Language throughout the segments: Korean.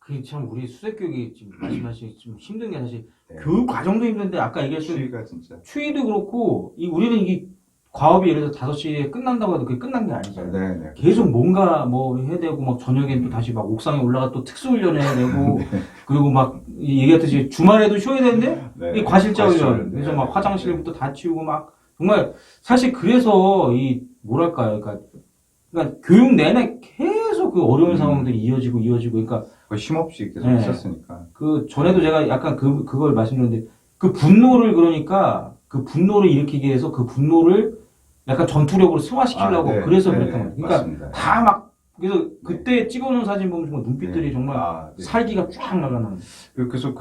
그 참 우리 수색 교육이 지금 말씀하신 좀 힘든 게 사실 네. 교육 과정도 힘든데 아까 얘기했던 추위가 진짜. 추위도 그렇고 우리는 이게 과업이 예를 들어서 5시에 끝난다고 해도 그게 끝난 게 아니잖아요. 네. 계속 뭔가 뭐 해야 되고 막 저녁엔 또 다시 막 옥상에 올라가 또 특수훈련 해야 되고 그리고 막 얘기했듯이 주말에도 쉬어야 되는데 네. 이 과실자 훈련 네. 그래서 막 화장실부터 다 치우고 막 정말 사실 그래서 이 뭐랄까요 그러니까 교육 내내 계속 그 어려운 상황들이 이어지고 그러니까 거의 쉼없이 계속 네. 있었으니까. 그 전에도 제가 약간 그걸 말씀드렸는데 그 분노를 그러니까 그 분노를 일으키기 위해서 그 분노를 약간 전투력으로 승화시키려고 네. 그래서 네. 그랬던 거예요. 그러니까 맞습니다. 다 막 그래서 그때 찍어놓은 사진 보면 정말 눈빛들이 네. 정말 네. 살기가 쫙 날아나는. 그래서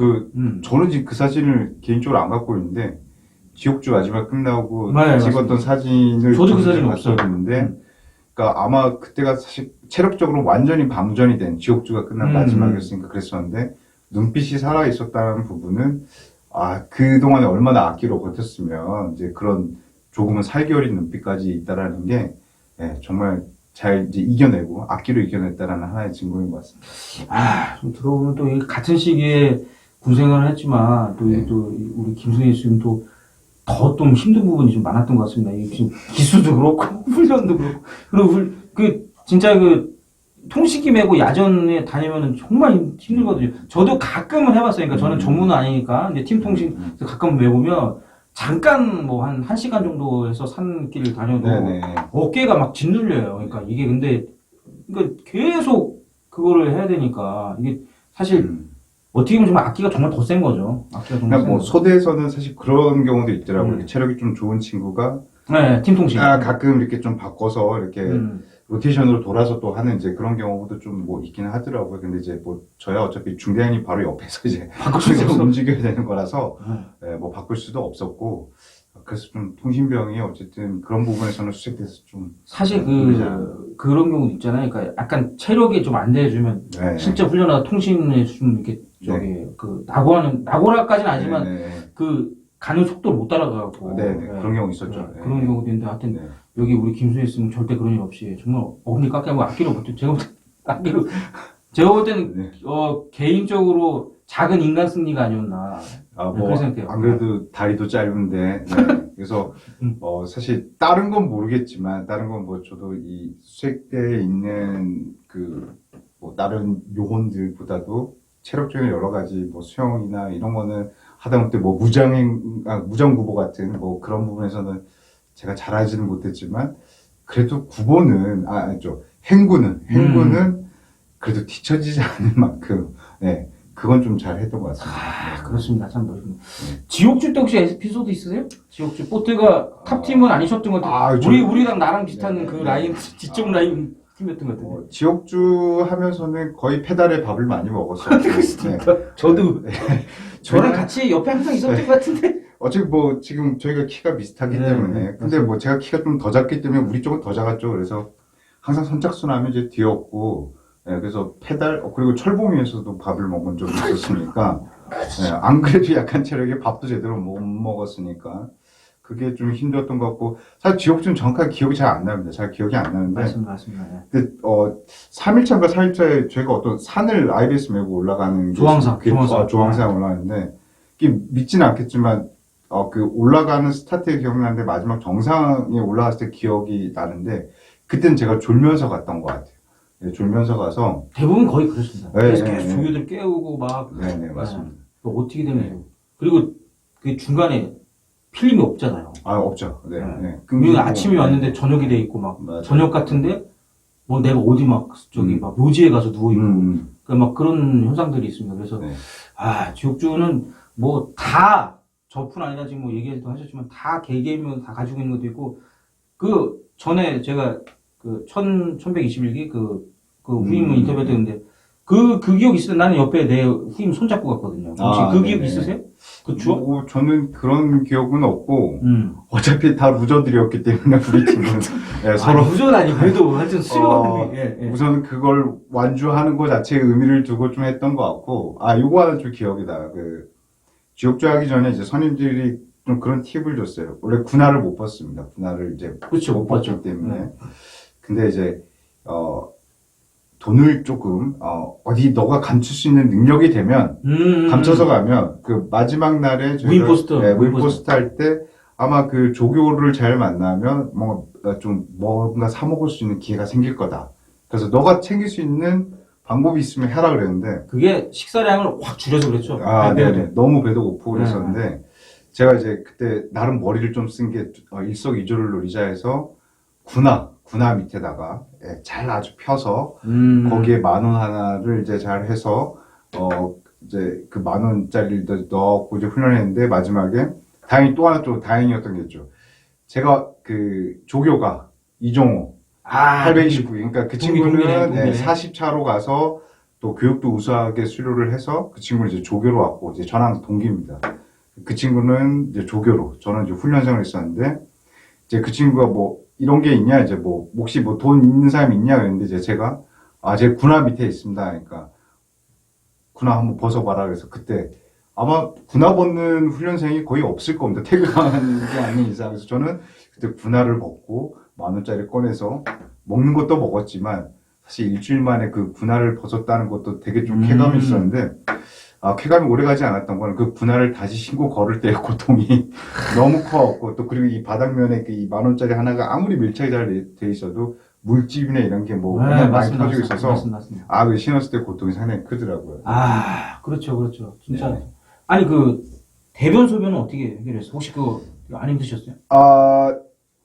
저는 지금 그 사진을 개인적으로 안 갖고 있는데, 지옥주 마지막 끝나고 네, 찍었던 맞습니다. 사진을 저도 그 사진 없어요. 봤었는데, 그러니까 아마 그때가 사실 체력적으로 완전히 방전이 된 지옥주가 끝난 마지막이었으니까 그랬었는데, 눈빛이 살아 있었다는 부분은 그동안에 얼마나 악기로 버텼으면 이제 그런 조금은 살기 어린 눈빛까지 있다라는 게 정말 잘 이제 이겨내고 악기로 이겨냈다라는 하나의 증거인 것 같습니다. 좀 들어보면 또 같은 시기에 군생활을 했지만 또, 네. 또 우리 김승희 씨는 또 더 좀 힘든 부분이 좀 많았던 것 같습니다. 이 지금 기수도 그렇고 훈련도 그렇고 그리고 진짜 통식기 메고 야전에 다니면은 정말 힘들거든요. 저도 가끔은 해봤어요. 그러니까 저는 전문은 아니니까 이제 팀 통식 가끔 메보면 잠깐 뭐 한 1시간 정도 해서 산길을 다녀도 어깨가 막 짓눌려요. 그러니까 이게 근데 그러니까 계속 그거를 해야 되니까 이게 사실 어떻게 보면 정말 악기가 정말 더 센 거죠. 악기가 정말 그러니까 뭐 소대에서는 사실 그런 경우도 있더라고요. 이렇게 체력이 좀 좋은 친구가 네, 팀 통식. 가끔 이렇게 좀 바꿔서 이렇게 로테이션으로 돌아서 또 하는 이제 그런 경우도 좀 뭐 있기는 하더라고요. 근데 이제 뭐 저야 어차피 중대장님 바로 옆에서 이제 움직여야 되는 거라서 뭐 바꿀 수도 없었고 그래서 좀 통신병이 어쨌든 그런 부분에서는 수색돼서 좀 사실 그런 경우 있잖아요. 그러니까 약간 체력이 좀 안 돼주면 실제 훈련하다 통신에 좀 이렇게 낙오라까지는 아니지만 가는 속도를 못 따라가고 그런 경우 있었죠. 그런 경우도 있는데 하여튼 여기 우리 김수희 씨는 절대 그런 일 없이 정말 어금니 깎이고 악기로 버텨. 제가 볼 때는 개인적으로 작은 인간 승리가 아니었나. 그렇게 생각해요. 안 그래도 다리도 짧은데 그래서 사실 다른 건 모르겠지만 다른 건 뭐 저도 이 수색대에 있는 뭐 다른 요원들보다도 체력적인 여러 가지 뭐 수영이나 이런 거는 하다못해 뭐 무장구보 같은 뭐 그런 부분에서는 제가 잘하지는 못했지만 그래도 행구는 그래도 뒤처지지 않는 만큼 그건 좀 잘했던 것 같습니다. 그렇습니다. 참 지옥주 때 혹시 에피소드 있으세요? 지옥주 보트가 탑팀은 아니셨던 것 같아요. 우리랑 나랑 비슷한 그 라인 뒤쪽 라인 팀이었던 것 같아요. 지옥주 하면서는 거의 페달에 밥을 많이 먹었어요. 저도 저랑 같이 옆에 항상 있었던 것 같은데. 어차피 뭐 지금 저희가 키가 비슷하기 때문에 근데 뭐 제가 키가 좀 더 작기 때문에 우리 쪽은 더 작았죠. 그래서 항상 선착순 하면 이제 뒤였고 그래서 페달 그리고 철봉위에서도 밥을 먹은 적이 있었으니까 안 그래도 약간 체력에 밥도 제대로 못 먹었으니까 그게 좀 힘들었던 것 같고 사실 지옥주는 정확하게 기억이 잘 안 납니다. 잘 기억이 안 나는데 맞습니다. 근데 3일차인가 4일차에 저희가 어떤 산을 IBS 메고 올라가는 조항산 올라가는데 이게 믿지는 않겠지만 올라가는 스타트에 기억나는데 마지막 정상에 올라갔을 때 기억이 나는데 그때는 제가 졸면서 갔던 것 같아요. 졸면서 가서 대부분 거의 그렇습니다. 계속 조교들 깨우고 막 맞습니다. 어떻게 되면 그리고 그 중간에 필름이 없잖아요. 없죠. 우리는 아침에 왔는데 저녁이 돼 있고 막 저녁 같은데 뭐 내가 어디 막 묘지에 가서 누워 있고 그러니까 막 그런 현상들이 있습니다. 그래서 지옥주는 뭐 다 저뿐 아니라 지금 뭐 얘기도 하셨지만 다 개개인명 다 가지고 있는 것도 있고 전에 제가 1121기 후임 인터뷰 때 근데 그 기억 있어요? 나는 옆에 내 후임 손잡고 갔거든요. 혹시 그 기억 있으세요? 그 추억? 저는 그런 기억은 없고 어차피 다 루저들이었기 때문에 우리 팀은 서로 루저는 아니고 그래도 하여튼 수영 우선 그걸 완주하는 것 자체에 의미를 두고 좀 했던 것 같고 요거 하나 좀 기억이다. 지옥주 하기 전에 이제 선임들이 좀 그런 팁을 줬어요. 원래 군화를 못 벗습니다. 군화를 이제 그렇죠, 못 벗기 때문에 근데 이제 돈을 조금 어디 너가 감출 수 있는 능력이 되면 감춰서 가면 그 마지막 날에 무인 포스트. 무인 포스트 할 때 아마 그 조교를 잘 만나면 뭔가 사 먹을 수 있는 기회가 생길 거다. 그래서 너가 챙길 수 있는 방법이 있으면 해라 그랬는데 그게 식사량을 확 줄여서 그랬죠. 네네. 너무 배도 고프고 그랬었는데 제가 이제 그때 나름 머리를 좀 쓴 게 일석이조를 노리자 해서 군화 밑에다가 잘 아주 펴서 거기에 10,000원 하나를 이제 잘 해서 이제 그 10,000원짜리를 넣고 이제 훈련했는데 마지막에 다행히 또 하나 좀 다행이었던 게 있죠. 제가 그 조교가 이종호 829. 그러니까 그 친구는 40차로 가서 또 교육도 우수하게 수료를 해서 그 친구는 이제 조교로 왔고 이제 저랑 동기입니다. 그 친구는 이제 조교로 저는 이제 훈련생을 했었는데 이제 그 친구가 뭐 이런 게 있냐 이제 뭐 혹시 뭐 돈 있는 사람이 있냐 그랬는데 이제 제가 제 군화 밑에 있습니다. 그러니까 군화 한번 벗어봐라 그래서 그때 아마 군화 벗는 훈련생이 거의 없을 겁니다. 태그당하는 게 아닌 이상. 그래서 저는 그때 군화를 벗고 10,000원짜리 꺼내서 먹는 것도 먹었지만 사실 일주일 만에 그 군화를 벗었다는 것도 되게 좀 쾌감이 있었는데 쾌감이 오래가지 않았던 거는 그 군화를 다시 신고 걸을 때의 고통이 너무 커갖고 또 그리고 이 바닥면에 이 10,000원짜리 하나가 아무리 밀착이 잘 돼 있어도 물집이나 이런 게 뭐 많이 터지고 있어서 그 신었을 때 고통이 상당히 크더라고요. 그렇죠. 진짜. 아니 그 대변 소변은 어떻게 해결했어요? 혹시 그거 안 힘드셨어요?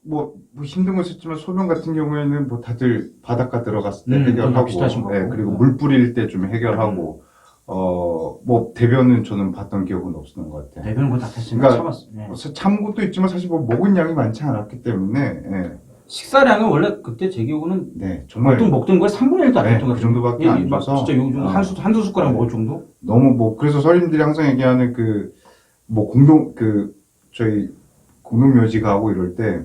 뭐 힘든 거 있었지만 소변 같은 경우에는 뭐 다들 바닷가 들어갔을 때 해결하고 그리고 물 뿌릴 때 좀 해결하고 뭐 대변은 저는 봤던 기억은 없었던 것 같아요. 대변은 그거 다 했으니까 참았어요. 참은 것도 있지만 사실 뭐 먹은 양이 많지 않았기 때문에 식사량은 원래 그때 제 기억으로는 정말 보통 먹던 거에 3분의 1도 안 됐던 것 같아요. 그 정도밖에 안 줘서 진짜 요 정도 한두 숟가락 먹을 정도? 너무 그래서 선임들이 항상 얘기하는 저희 공동묘지가 하고 이럴 때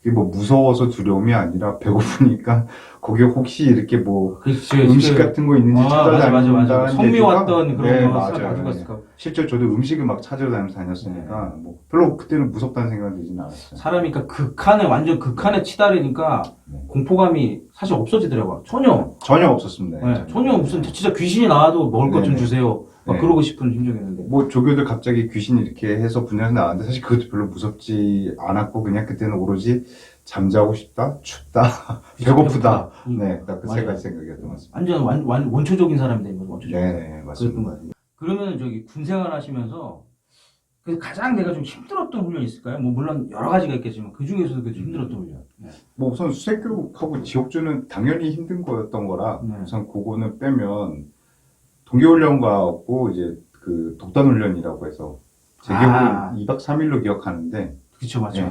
그게 뭐 무서워서 두려움이 아니라 배고프니까 거기에 혹시 이렇게 음식 같은 거 있는지 찾아다닌다는 성미 왔던 그런 거 가지고 갔을까. 실제 저도 음식을 막 찾아다니면서 다녔으니까 별로 그때는 무섭다는 생각이 들진 않았어요. 사람이 완전 극한에 치달으니까 공포감이 사실 없어지더라고요. 전혀 없었습니다. 전혀 무슨 진짜 귀신이 나와도 먹을 것 좀 주세요. 그러고 싶은 심정이었는데. 조교들 갑자기 귀신이 이렇게 해서 분야에서 나왔는데 사실 그것도 별로 무섭지 않았고 그냥 그때는 오로지 잠자고 싶다, 춥다, 배고프다. 딱 그 세 가지 생각이었던 것 같습니다. 완전 원초적인 사람이 된 거죠. 원초적인. 맞습니다. 그랬던 것 같아요. 그러면 군 생활 하시면서 가장 내가 좀 힘들었던 훈련이 있을까요? 뭐 물론 여러 가지가 있겠지만 그 중에서도 좀 힘들었던 훈련. 우선 수색교육하고 지옥주는 당연히 힘든 거였던 거라 우선 그거는 빼면 동계훈련과고 이제 그 독단훈련이라고 해서 제 기억으로 2박 3일로 기억하는데 그쵸, 맞죠.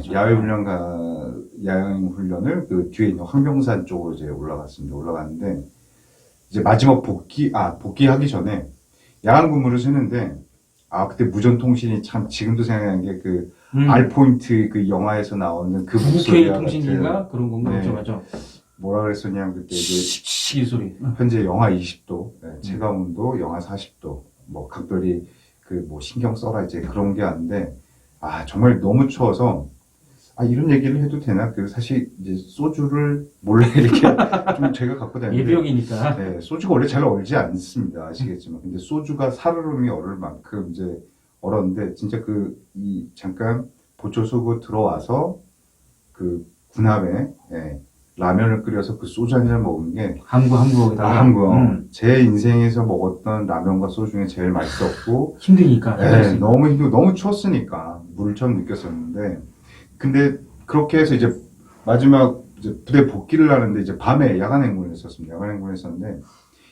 야영훈련을 그 뒤에 있는 황병산 쪽으로 이제 올라갔는데 이제 마지막 복귀하기 전에 야간 근무를 쓰는데 그때 무전통신이 참 지금도 생각나는 게 알포인트 그 영화에서 나오는 그 목소리와 통신기가 그런 건가? 맞죠. 뭐라 그랬었냐면 그때 이 소리. 현재 영하 20도, 체감 온도 영하 40도, 각별히 신경 써라 이제 그런 게 아닌데 정말 너무 추워서 이런 얘기를 해도 되나? 사실 이제 소주를 몰래 이렇게 좀 제가 갖고 다니는데 예비역이니까. 소주가 원래 잘 얼지 않습니다. 아시겠지만 근데 소주가 살얼음이 얼을 만큼 이제 얼었는데 진짜 잠깐 보초 쓰고 들어와서 그 군함에 라면을 끓여서 그 소주 한 잔 먹은 게 한국에다가 제 인생에서 먹었던 라면과 소주 중에 제일 맛있었고 힘드니까 너무 힘들고 너무 추웠으니까 물을 처음 느꼈었는데 근데 그렇게 해서 이제 마지막 이제 부대 복귀를 하는데 이제 밤에 야간 행군을 했었습니다. 야간 행군을 했었는데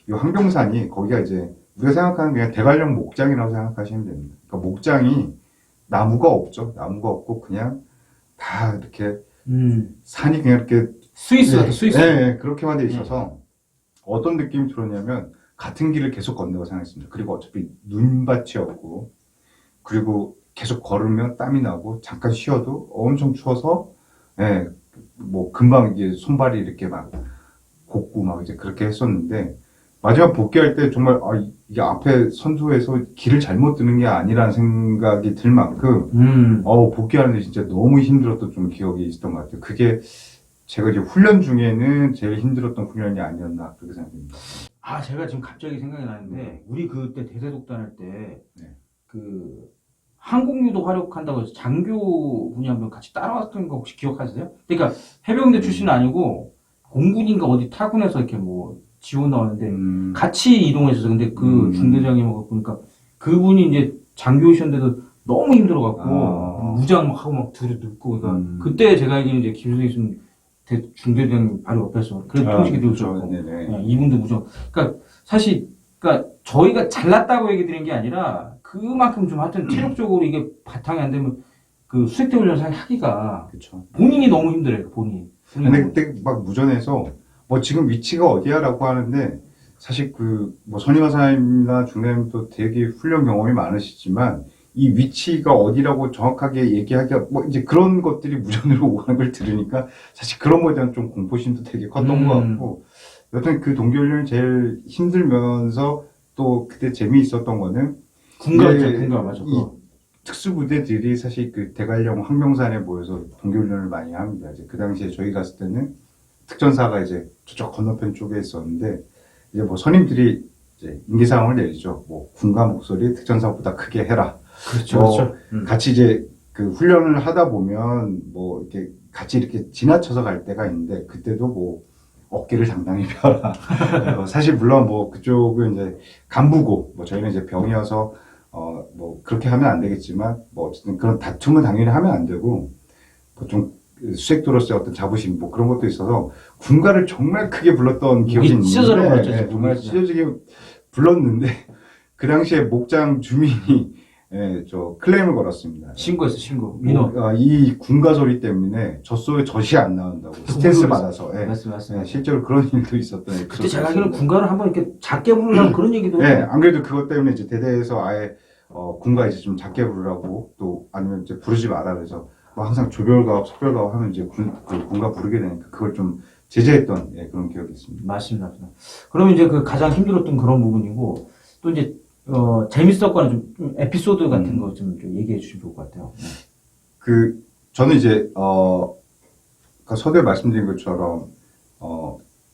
이 황병산이 거기가 이제 우리가 생각하는 그냥 대관령 목장이라고 생각하시면 됩니다. 그러니까 목장이 나무가 없죠. 나무가 없고 그냥 다 이렇게 산이 그냥 이렇게 스위스. 그렇게만 돼 있어서 어떤 느낌이 들었냐면 같은 길을 계속 걷는다고 생각했습니다. 그리고 어차피 눈밭이었고 그리고 계속 걸으면 땀이 나고 잠깐 쉬어도 엄청 추워서 금방 이제 손발이 이렇게 막 곱고 막 이제 그렇게 했었는데 마지막 복귀할 때 정말 이게 앞에 선두에서 길을 잘못 드는 게 아니라는 생각이 들 만큼 복귀하는데 진짜 너무 힘들었던 좀 기억이 있었던 것 같아요. 그게 제가 이제 훈련 중에는 제일 힘들었던 훈련이 아니었나 그렇게 생각합니다. 아, 제가 지금 갑자기 생각이 나는데, 우리 그때 대세독단 할 때, 네. 그, 항공유도 활용한다고 해서 장교 분이 한 명 같이 따라왔던 거 혹시 기억하세요? 그러니까 해병대 출신은 아니고, 공군인가 어디 타군에서 이렇게 뭐, 지원 나왔는데, 같이 이동했었어요. 근데 그 중대장님하고 보니까, 그분이 이제 장교이셨는데도 너무 힘들어갖고, 무장 막 하고 막 들고, 그러니까, 그때 제가 알기로는 이제 김수희 있으면 중대장님 바로 옆에서, 그래도 통식이 들고 있었고, 네네. 이분도 무정. 그러니까 사실 그러니까 저희가 잘났다고 얘기 드린 게 아니라 그만큼 좀 하여튼 체력적으로 이게 바탕이 안 되면 그 수색대 훈련을 하기가 그렇죠. 본인이 너무 힘들어요. 본인이. 근데 그때 막 무전에서 뭐 지금 위치가 어디야라고 하는데 사실 그 뭐 선임하사님이나 중대님도 되게 훈련 경험이 많으시지만 이 위치가 어디라고 정확하게 얘기하기가 뭐 이제 그런 것들이 무전으로 오가는 걸 들으니까 사실 그런 거에 대한 좀 공포심도 되게 컸던 것 같고 여튼 그 동계훈련이 제일 힘들면서 또 그때 재미있었던 거는 군가였죠. 군가 맞아. 이 특수부대들이 사실 그 대관령 황명산에 모여서 동계훈련을 많이 합니다. 이제 그 당시에 저희 갔을 때는 특전사가 이제 저쪽 건너편 쪽에 있었는데 이제 뭐 선임들이 이제 인기사항을 내리죠. 뭐 군가 목소리 특전사보다 크게 해라. 그렇죠. 뭐 그렇죠. 같이 이제 그 훈련을 하다 보면 뭐 이렇게 같이 이렇게 지나쳐서 갈 때가 있는데 그때도 뭐 어깨를 당당히 펴라. 사실 물론 뭐 그쪽은 이제 간부고 뭐 저희는 이제 병이어서 뭐 그렇게 하면 안 되겠지만 뭐 어쨌든 그런 다툼은 당연히 하면 안 되고 보통 수색도로서의 어떤 자부심 뭐 그런 것도 있어서 군가를 정말 크게 불렀던 기억이 있는데 찢어져라 불렀죠. 정말 찢어지게 불렀는데 그 당시에 목장 주민이 저 클레임을 걸었습니다. 신고했어. 신고. 민원. 이 군가 소리 때문에 젖소에 젖이 안 나온다고 스트레스 받아서 맞습니다. 실제로 그런 일도 있었던 그때 제가 알기로는 군가를 한번 이렇게 작게 부르라고 그런 얘기도 안 그래도 그것 때문에 이제 대대에서 아예 군가 이제 좀 작게 부르라고 또 아니면 이제 부르지 마라 그래서 뭐 항상 조별가업, 석별가업 하면 이제 군가 부르게 되니까 그걸 좀 제재했던 그런 기억이 있습니다. 맞습니다. 그러면 이제 그 가장 힘들었던 그런 부분이고 또 이제 재밌었거나 좀 에피소드 같은 거 좀 얘기해 주시면 좋을 것 같아요. 저는 이제 서두에 말씀드린 것처럼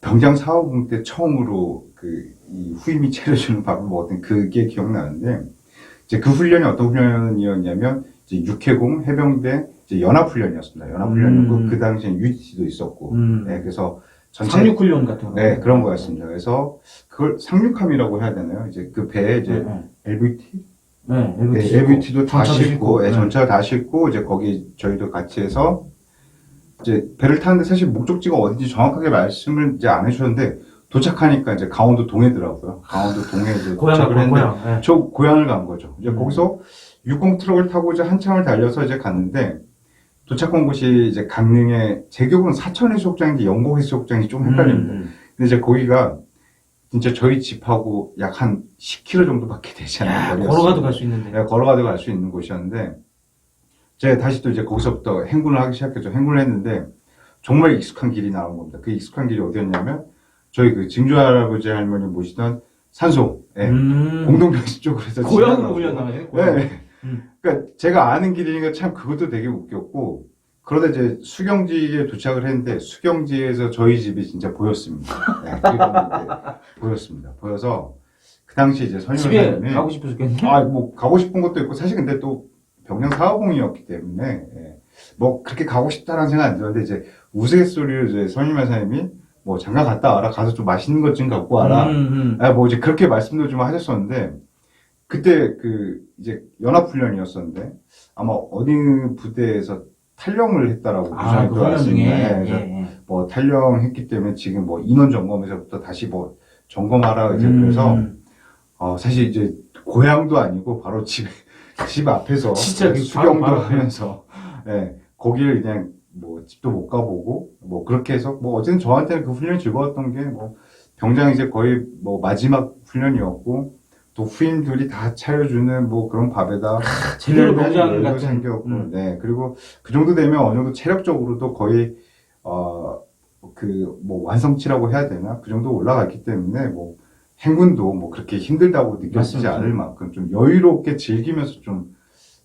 병장 사업봉 때 처음으로 이 후임이 차려주는 밥을 먹었던 그게 기억나는데 이제 그 훈련이 어떤 훈련이었냐면 이제 육해공 해병대 이제 연합훈련이었습니다. 연합훈련이고 그 당시엔 UDT도 있었고 그래서 상륙훈련 같은 거. 네, 그런 거였습니다. 그래서 그걸 상륙함이라고 해야 되나요? 이제 그 배에 이제 LVT? 네, LVT도 다 전차도 싣고, 전차 다 싣고, 이제 거기 저희도 같이 해서, 이제 배를 타는데 사실 목적지가 어딘지 정확하게 말씀을 이제 안 해주셨는데, 도착하니까 이제 강원도 동해더라고요. 강원도 동해 이제 도착을 했는데, 저 고향을 간 거죠. 이제 거기서 60 트럭을 타고 이제 한참을 달려서 이제 갔는데, 도착한 곳이 이제 강릉의, 제 기억으로는 사천해수욕장인지 영곡해수욕장이 좀 헷갈립니다. 근데 이제 거기가 진짜 저희 집하고 약 한 10km 정도밖에 되지 않는 거리였어요. 걸어가도 갈 수 있는데. 네, 걸어가도 갈 수 있는 곳이었는데, 제가 다시 또 이제 거기서부터 행군을 하기 시작했죠. 행군을 했는데, 정말 익숙한 길이 나온 겁니다. 그 익숙한 길이 어디였냐면, 저희 그 증조 할아버지 할머니 모시던 산소, 공동병실 쪽으로 해서 고향으로 훈련나가요? 네. 그러니까 제가 아는 길이니까 참 그것도 되게 웃겼고, 그러다 이제 수경지에 도착을 했는데, 수경지에서 저희 집이 진짜 보였습니다. 네, 보였습니다. 보여서, 그 당시 이제 집에 가고 싶으셨겠네요? 뭐, 가고 싶은 것도 있고, 사실 근데 또 병영 사업봉이었기 때문에, 뭐, 그렇게 가고 싶다라는 생각 안 들었는데, 이제 우스갯소리로 이제 선임하사님이, 뭐, 잠깐 갔다 와라. 가서 좀 맛있는 것 좀 갖고 와라. 뭐, 이제 그렇게 말씀도 좀 하셨었는데, 그때 이제 연합훈련이었었는데, 아마 어디 부대에서 탈영을 했다라고 그 훈련 중에. 뭐, 탈영했기 때문에 지금 뭐, 인원 점검에서부터 다시 뭐, 점검하라. 이제 그래서, 사실 이제, 고향도 아니고, 바로 집 앞에서. 진짜 수경도 하면서, 거기를 그냥, 뭐, 집도 못 가보고, 뭐, 그렇게 해서, 뭐, 어쨌든 저한테는 그 훈련이 즐거웠던 게, 뭐, 병장 이제 거의 뭐, 마지막 훈련이었고, 또 후임들이 다 차려주는 뭐 그런 밥에다 제대로 병장 같은 생겼고, 그리고 그 정도 되면 어느 정도 체력적으로도 거의 뭐 완성치라고 해야 되나 그 정도 올라갔기 때문에 뭐 행군도 뭐 그렇게 힘들다고 느껴지지 않을 만큼 좀 여유롭게 즐기면서 좀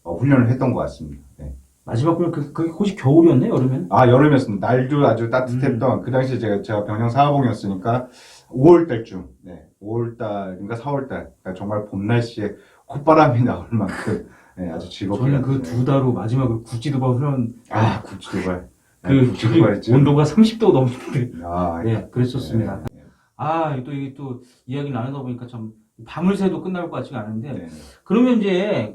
훈련을 했던 것 같습니다. 네. 마지막 그럼 그게 혹시 겨울이었네, 여름엔? 아, 여름이었습니다. 날도 아주 따뜻했던, 그 당시에 제가 병영 사하봉이었으니까, 5월달쯤, 네, 5월달인가 4월달, 그러니까 정말 봄 날씨에 콧바람이 나올 만큼, 네, 아주 즐겁게. 저는 그 갔네요. 두 달후 마지막으로 굴지도발 훈련, 아, 굴지도발. 그 온도가 30도 넘는데, 아, 네, 그랬었습니다. 네, 이게 또 이야기 나누다 보니까 참, 밤을 새도 끝날 것 같지가 않은데, 네. 그러면 이제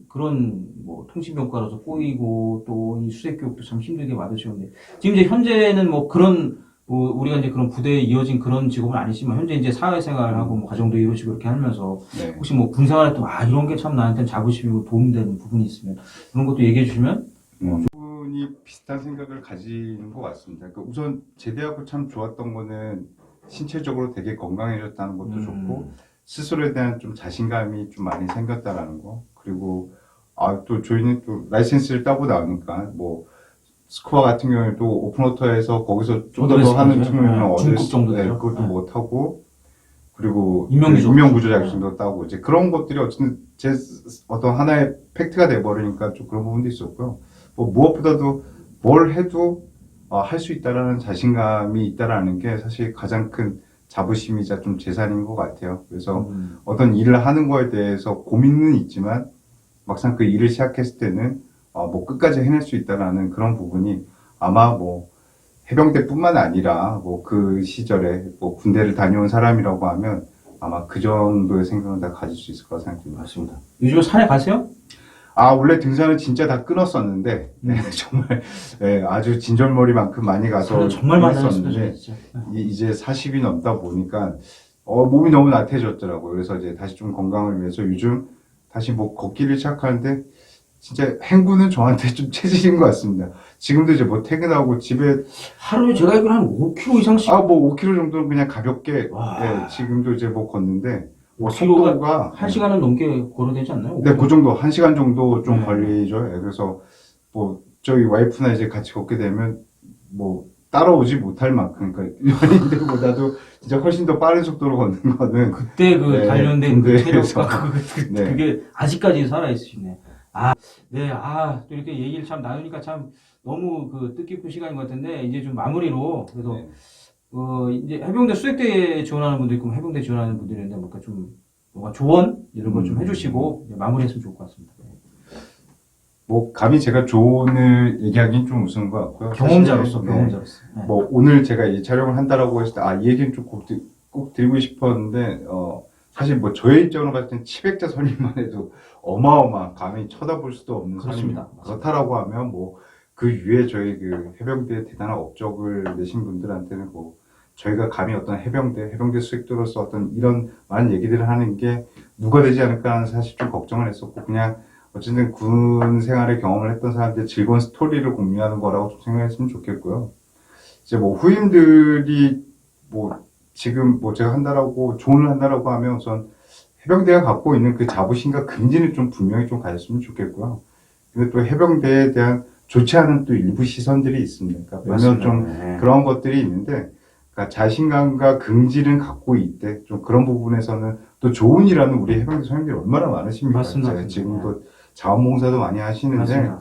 그런 뭐 통신병과로서 꼬이고 또 이 수색 교육도 참 힘들게 받으셨는데 지금 이제 현재는 뭐 그런 뭐 우리가 이제 그런 부대에 이어진 그런 직업은 아니지만 현재 이제 사회생활하고 뭐 가정도 이루시고 이렇게 하면서 네. 혹시 뭐 군생활에 또 이런 게 참 나한테는 자부심이고 도움되는 부분이 있으면 그런 것도 얘기해 주시면 분이 비슷한 생각을 가지는 것 같습니다. 그러니까 우선 제대하고 참 좋았던 거는 신체적으로 되게 건강해졌다는 것도 좋고 스스로에 대한 좀 자신감이 좀 많이 생겼다라는 거. 그리고 또 저희는 또 라이센스를 따고 나오니까 뭐 스쿠버 같은 경우에도 오픈워터에서 거기서 좀 더 하는 측면은 중급 정도죠. 그것도 못 하고 그리고 인명구조 자격증도 따고 이제 그런 것들이 어쨌든 제 어떤 하나의 팩트가 돼버리니까 좀 그런 부분도 있었고요. 뭐 무엇보다도 뭘 해도 할 수 있다라는 자신감이 있다라는 게 사실 가장 큰 자부심이자 좀 재산인 것 같아요. 그래서 어떤 일을 하는 거에 대해서 고민은 있지만 막상 그 일을 시작했을 때는 뭐 끝까지 해낼 수 있다라는 그런 부분이 아마 뭐 해병대뿐만 아니라 뭐 그 시절에 뭐 군대를 다녀온 사람이라고 하면 아마 그 정도의 생각은 다 가질 수 있을 거라 생각합니다. 맞습니다. 요즘에 산에 가세요? 원래 등산은 진짜 다 끊었었는데, 정말, 아주 진절머리만큼 많이 가서 정말 많이 했었는데, 진짜. 이제 40이 넘다 보니까, 몸이 너무 나태해졌더라고요. 그래서 이제 다시 좀 건강을 위해서 요즘 다시 뭐 걷기를 시작하는데, 진짜 행군은 저한테 좀 체질인 것 같습니다. 지금도 이제 뭐 퇴근하고 집에. 하루에 제가 알기로 한 5km 이상씩. 뭐 5km 정도는 그냥 가볍게, 지금도 이제 뭐 걷는데, 뭐 속도가 1시간은 넘게 걸어야 되지 않나요? 네, 그 정도 1시간 정도 좀 네. 걸리죠. 그래서 뭐 저희 와이프나 이제 같이 걷게 되면 뭐 따라오지 못할 만큼 그러니까 연인들보다도 진짜 훨씬 더 빠른 속도로 걷는 거는 그때 단련된 그 체력과 네. 그게 아직까지 살아 있으시네. 또 이렇게 얘기를 참 나누니까 참 너무 뜻깊은 시간인 것 같은데 이제 좀 마무리로 그래도 이제 해병대 수색대에 지원하는 분도 있고 해병대 지원하는 분들이 있는데 뭔가 조언 이런 걸 좀 해주시고 이제 마무리했으면 좋을 것 같습니다. 뭐 감히 제가 조언을 얘기하기는 좀 우스운 것 같고요. 경험자로서. 뭐 오늘 제가 이 촬영을 한다라고 했을 때 이 얘기는 좀 꼭 드리고 싶었는데 사실 뭐 저의 입장으로 봤을 땐 치백자 선임만 해도 어마어마한 감히 쳐다볼 수도 없는 그렇습니다. 선임. 그렇다라고 하면 뭐 그 위에 저희 그 해병대에 대단한 업적을 내신 분들한테는 뭐 저희가 감히 어떤 해병대 수색도로서 어떤 이런 많은 얘기들을 하는 게 누가 되지 않을까 하는 사실 좀 걱정을 했었고 그냥 어쨌든 군 생활의 경험을 했던 사람들의 즐거운 스토리를 공유하는 거라고 좀 생각했으면 좋겠고요. 이제 뭐 후임들이 뭐 지금 뭐 제가 한다라고 조언을 한다라고 하면 우선 해병대가 갖고 있는 그 자부심과 긍지는 좀 분명히 좀 가졌으면 좋겠고요. 근데 또 해병대에 대한 좋지 않은 또 일부 시선들이 있습니다. 그러니까 몇몇 좀 그런 것들이 있는데 그러니까 자신감과 긍지를 갖고 있대. 좀 그런 부분에서는 또 좋은 일하는 우리 해병대 선임들이 얼마나 많으십니까? 맞습니다. 지금도 자원봉사도 많이 하시는데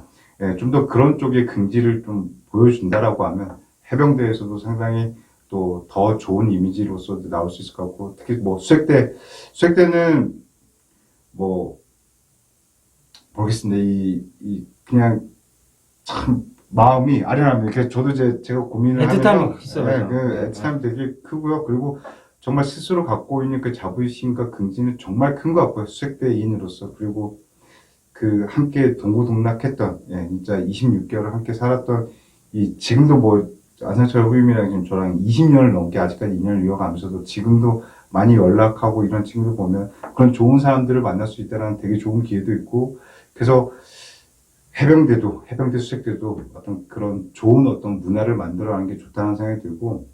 좀 더 그런 쪽의 긍지를 좀 보여준다라고 하면 해병대에서도 상당히 또 더 좋은 이미지로서 나올 수 있을 것 같고 특히 뭐 수색대는 뭐 모르겠습니다. 그냥 참 마음이 아련합니다. 그래서 저도 제가 고민을 하면서 애틋함이 되게 크고요. 그리고 정말 스스로 갖고 있는 그 자부심과 긍지는 정말 큰 것 같고요. 수색대인으로서. 그리고 그 함께 동고동락했던 진짜 26개월을 함께 살았던 지금도 뭐 안상철 후임이랑 지금 저랑 20년을 넘게 아직까지 인연을 이어가면서도 지금도 많이 연락하고 이런 친구들 보면 그런 좋은 사람들을 만날 수 있다는 되게 좋은 기회도 있고 그래서 해병대 수색대도 어떤 그런 좋은 어떤 문화를 만들어가는 게 좋다는 생각이 들고,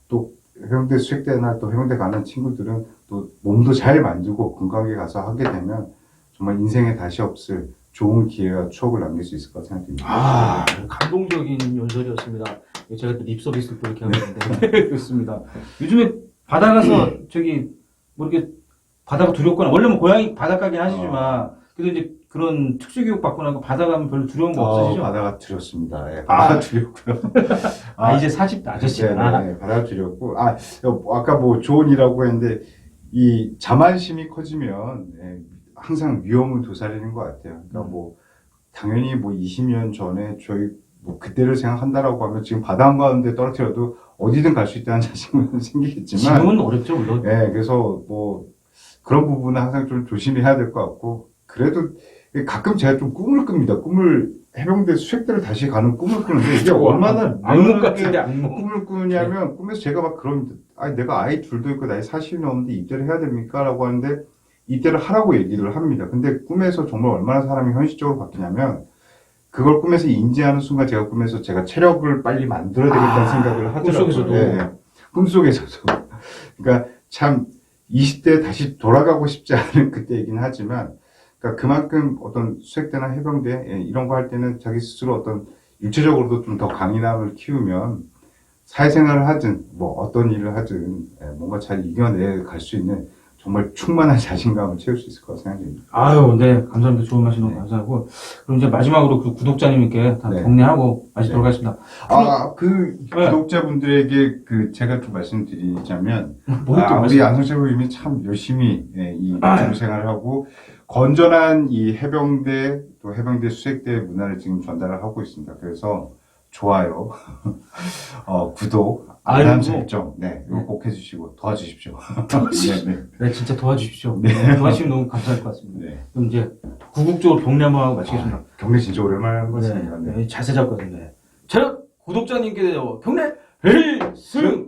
또 해병대 수색대나 또 해병대 가는 친구들은 또 몸도 잘 만들고 건강하게 가서 하게 되면 정말 인생에 다시 없을 좋은 기회와 추억을 남길 수 있을 것 같습니다. 감동적인 연설이었습니다. 제가 또 립서비스를 또 이렇게 하고 있는데. 좋습니다. 요즘에 바다 가서 뭐 이렇게 바다가 두렵거나, 원래 뭐 고향이 바닷가긴 하시지만, 그래서 이제 그런 특수교육 받고 나서 바다가면 별로 두려운 거 없으시죠? 바다가 두렵습니다. 예, 바다가 두렵고요. 이제 40대 아저씨구나. 네, 바다가 두렵고, 아까 뭐 조언이라고 했는데, 이 자만심이 커지면, 예, 항상 위험은 도사리는 것 같아요. 그러니까 뭐, 당연히 뭐 20년 전에 저희, 뭐 그때를 생각한다라고 하면 지금 바다 한가운데 떨어뜨려도 어디든 갈 수 있다는 자신감은 생기겠지만, 지금은 어렵죠, 물론. 예, 그래서 뭐, 그런 부분은 항상 좀 조심해야 될 것 같고, 그래도 가끔 제가 좀 꿈을 꿉니다. 해병대 수색대를 다시 가는 꿈을 꾸는데, 이게 얼마나 악몽 같은데, 악몽. 꿈을 꾸냐면, 꿈에서 제가 막 그럽니다. 내가 아이 둘도 있고, 나이 40이 넘는데 입대를 해야 됩니까? 라고 하는데, 입대를 하라고 얘기를 합니다. 근데 꿈에서 정말 얼마나 사람이 현실적으로 바뀌냐면, 그걸 꿈에서 인지하는 순간 제가 꿈에서 제가 체력을 빨리 만들어야 되겠다는 생각을 하더라고요. 꿈속에서도. 네. 꿈속에서도. 그러니까 참 20대에 다시 돌아가고 싶지 않은 그때이긴 하지만, 그러니까 그만큼 어떤 수색대나 해병대 이런 거 할 때는 자기 스스로 어떤 육체적으로도 좀 더 강인함을 키우면 사회생활을 하든 뭐 어떤 일을 하든 뭔가 잘 이겨내 갈 수 있는 정말 충만한 자신감을 채울 수 있을 거라고 생각됩니다. 아유, 네. 감사합니다. 좋은 말씀 너무 네. 감사하고. 그럼 이제 마지막으로 그 구독자님께 다 네. 격려하고 마치도록 네. 하겠습니다. 네. 구독자분들에게 제가 좀 말씀드리자면, 뭐 또 우리 안성철 부님이 참 열심히 이 유튜브 생활을 하고, 건전한 이 해병대, 또 해병대 수색대 문화를 지금 전달을 하고 있습니다. 그래서, 좋아요, 구독, 알람 설정, 네, 이거 꼭 해주시고, 도와주십시오. 네, 네, 진짜 도와주십시오. 네. 네, 도와주시면 너무 감사할 것 같습니다. 네. 그럼 이제 궁극적으로 격려 한번 하고 마치겠습니다. 경례 진짜 오랜만에 한 것 네, 같습니다. 네. 네, 자세 잡거든요. 자, 구독자님께 격려 필승!